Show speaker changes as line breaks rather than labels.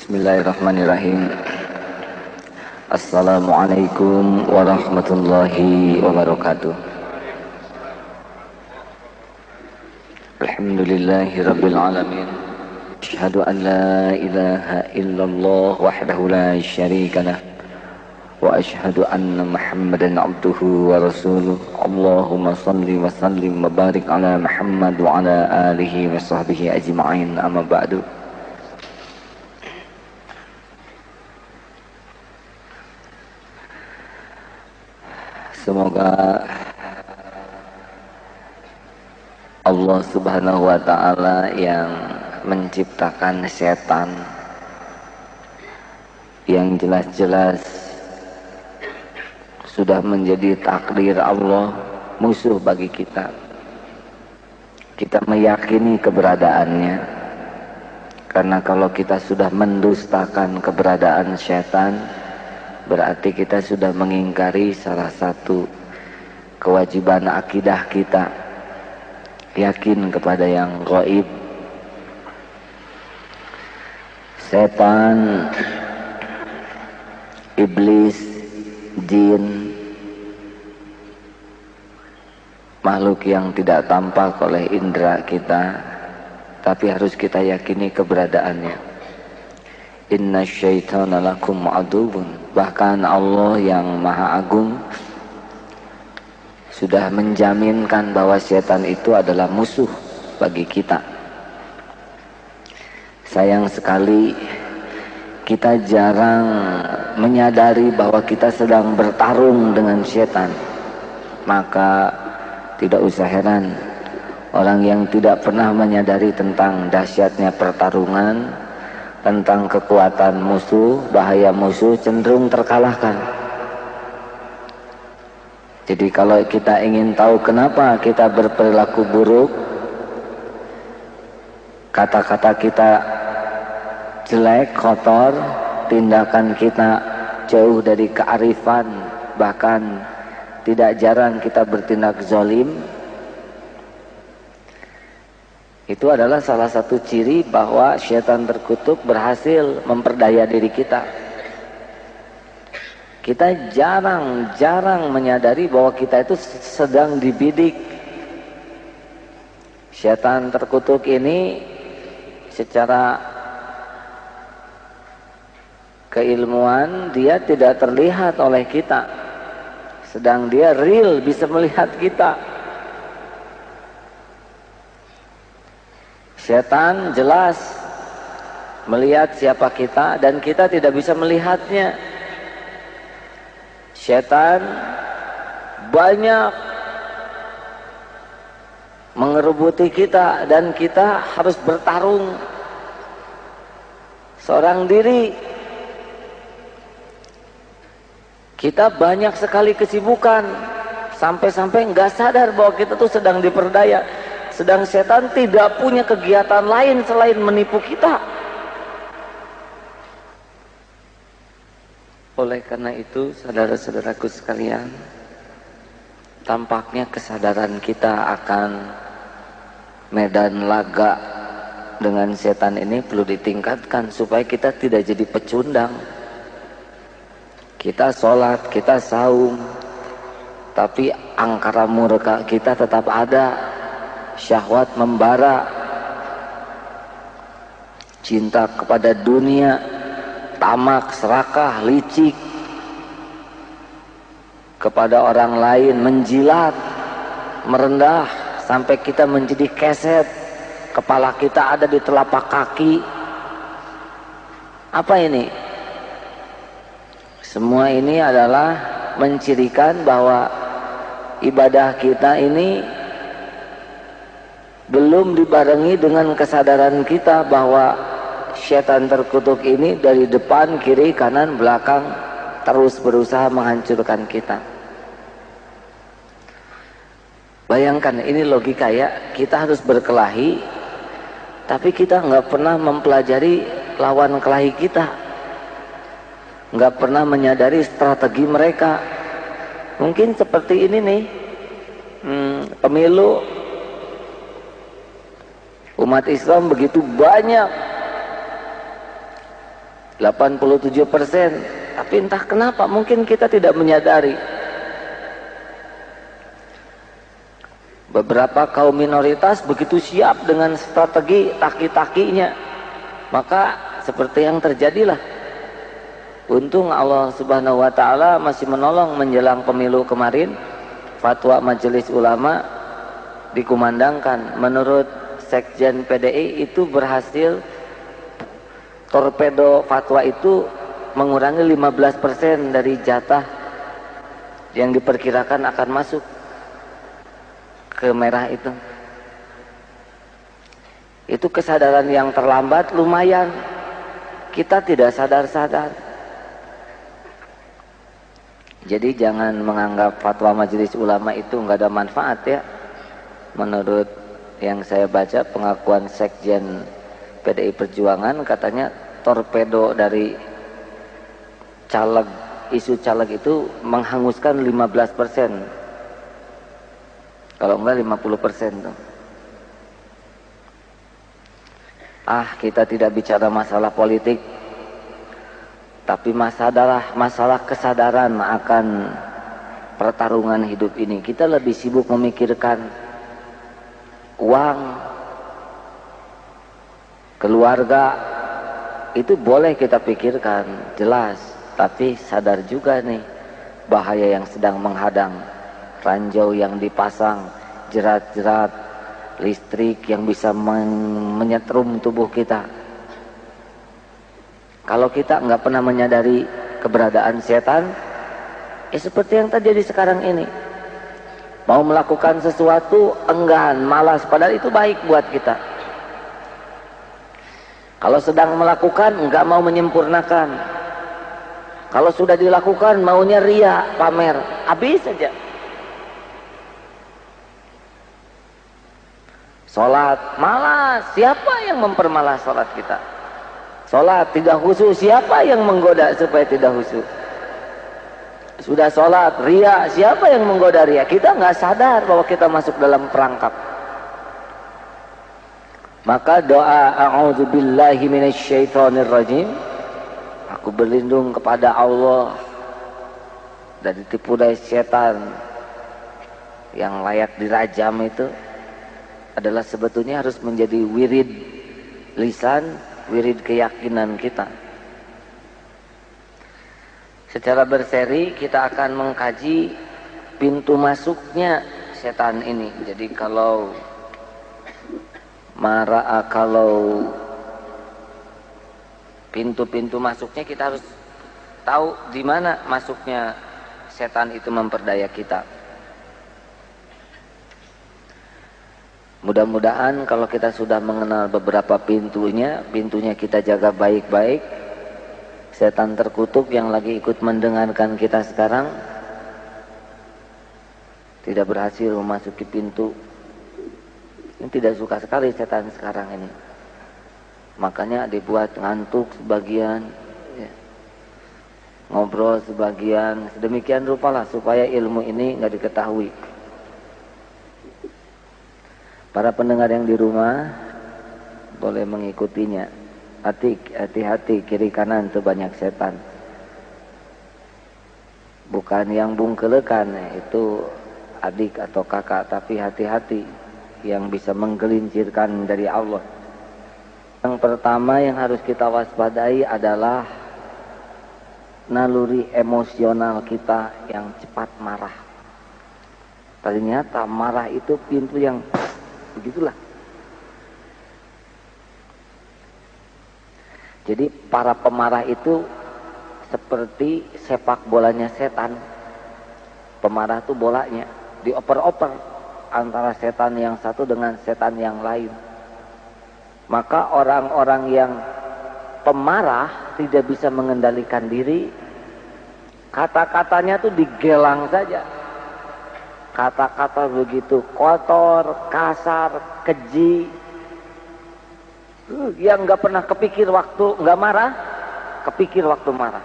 Bismillahirrahmanirrahim. Assalamualaikum warahmatullahi wabarakatuh. Alhamdulillahi rabbil alamin. Asyhadu an la ilaha illallah wahdahu la syarika lah. Wa asyhadu anna Muhammadan abduhu wa rasuluh. Allahumma salli wa sallim wa barik ala Muhammad wa ala alihi wa sahbihi ajma'in. Amma ba'du. Semoga Allah subhanahu wa ta'ala yang menciptakan setan, yang jelas-jelas sudah menjadi takdir Allah, musuh bagi kita. Kita meyakini keberadaannya, karena kalau kita sudah mendustakan keberadaan setan, berarti kita sudah mengingkari salah satu kewajiban akidah kita, yakin kepada yang gaib. Setan, iblis, jin, makhluk yang tidak tampak oleh indera kita, tapi harus kita yakini keberadaannya. Inna syaitana lakum aduwwun. Bahkan Allah yang maha agung sudah menjaminkan bahwa setan itu adalah musuh bagi kita. Sayang sekali kita jarang menyadari bahwa kita sedang bertarung dengan setan. Maka tidak usah heran orang yang tidak pernah menyadari tentang dahsyatnya pertarungan, tentang kekuatan musuh, bahaya musuh, cenderung terkalahkan. Jadi kalau kita ingin tahu kenapa kita berperilaku buruk, kata-kata kita jelek, kotor, tindakan kita jauh dari kearifan, bahkan tidak jarang kita bertindak zalim, itu adalah salah satu ciri bahwa syaitan terkutuk berhasil memperdaya diri kita. Kita jarang menyadari bahwa kita itu sedang dibidik. Syaitan terkutuk ini secara keilmuan dia tidak terlihat oleh kita, sedang dia real bisa melihat kita. Setan jelas melihat siapa kita dan kita tidak bisa melihatnya. Setan banyak mengerubuti kita dan kita harus bertarung seorang diri. Kita banyak sekali kesibukan sampai-sampai nggak sadar bahwa kita tuh sedang diperdaya. Sedang setan tidak punya kegiatan lain selain menipu kita. Oleh karena itu, saudara-saudaraku sekalian, tampaknya kesadaran kita akan medan laga dengan setan ini perlu ditingkatkan supaya kita tidak jadi pecundang. Kita sholat, kita saum, tapi angkara murka kita tetap ada. Syahwat membara, cinta kepada dunia, tamak, serakah, licik kepada orang lain, menjilat, merendah sampai kita menjadi keset, kepala kita ada di telapak kaki. Apa ini? Semua ini adalah mencirikan bahwa ibadah kita ini belum dibarengi dengan kesadaran kita bahwa syaitan terkutuk ini dari depan, kiri, kanan, belakang terus berusaha menghancurkan kita. Bayangkan ini logika ya, kita harus berkelahi tapi kita nggak pernah mempelajari lawan kelahi kita, nggak pernah menyadari strategi mereka. Mungkin seperti ini nih, pemilu umat Islam begitu banyak 87%. Tapi entah kenapa mungkin kita tidak menyadari. Beberapa kaum minoritas begitu siap dengan strategi taki-takinya, maka seperti yang terjadilah. Untung Allah Subhanahu wa taala masih menolong menjelang pemilu kemarin. Fatwa Majelis Ulama dikumandangkan. Menurut Sekjen PDI itu berhasil torpedo fatwa itu mengurangi 15% dari jatah yang diperkirakan akan masuk ke merah itu. Itu kesadaran yang terlambat lumayan. Kita tidak sadar-sadar. Jadi jangan menganggap fatwa Majelis Ulama itu nggak ada manfaat ya. Menurut yang saya baca pengakuan Sekjen PDI Perjuangan, katanya torpedo dari caleg, isu caleg itu menghanguskan 15%. Kalau enggak 50% tuh. Kita tidak bicara masalah politik, tapi masalah kesadaran akan pertarungan hidup ini. Kita lebih sibuk memikirkan uang, keluarga, itu boleh kita pikirkan, jelas. Tapi sadar juga nih bahaya yang sedang menghadang. Ranjau yang dipasang, jerat-jerat listrik yang bisa menyetrum tubuh kita. Kalau kita nggak pernah menyadari keberadaan setan, seperti yang terjadi sekarang ini. Mau melakukan sesuatu enggan, malas, padahal itu baik buat kita. Kalau sedang melakukan nggak mau menyempurnakan. Kalau sudah dilakukan maunya ria, pamer, habis saja. Sholat, malas, siapa yang mempermalas sholat kita? Sholat tidak khusyuk, siapa yang menggoda supaya tidak khusyuk? Sudah sholat, ria, siapa yang menggoda ria? Kita nggak sadar bahwa kita masuk dalam perangkap. Maka doa a'udzubillahi minasyaitonirrajim, aku berlindung kepada Allah dari tipu daya setan yang layak dirajam itu, adalah sebetulnya harus menjadi wirid lisan, wirid keyakinan kita. Secara berseri kita akan mengkaji pintu masuknya setan ini. Jadi kalau pintu-pintu masuknya kita harus tahu di mana masuknya setan itu memperdaya kita. Mudah-mudahan kalau kita sudah mengenal beberapa pintunya kita jaga baik-baik. Setan terkutuk yang lagi ikut mendengarkan kita sekarang tidak berhasil memasuki pintu. Ini tidak suka sekali setan sekarang ini. Makanya dibuat ngantuk sebagian, ya, ngobrol sebagian, sedemikian rupalah supaya ilmu ini nggak diketahui. Para pendengar yang di rumah boleh mengikutinya. Hati-hati, kiri kanan itu banyak setan. Bukan yang bungkelekan, itu adik atau kakak, tapi hati-hati yang bisa menggelincirkan dari Allah. Yang pertama yang harus kita waspadai adalah naluri emosional kita yang cepat marah. Ternyata marah itu pintu yang begitulah. Jadi para pemarah itu seperti sepak bolanya setan. Pemarah itu bolanya dioper-oper antara setan yang satu dengan setan yang lain. Maka orang-orang yang pemarah tidak bisa mengendalikan diri. Kata-katanya tuh digelang saja. Kata-kata begitu kotor, kasar, keji, yang nggak pernah kepikir waktu nggak marah, kepikir waktu marah.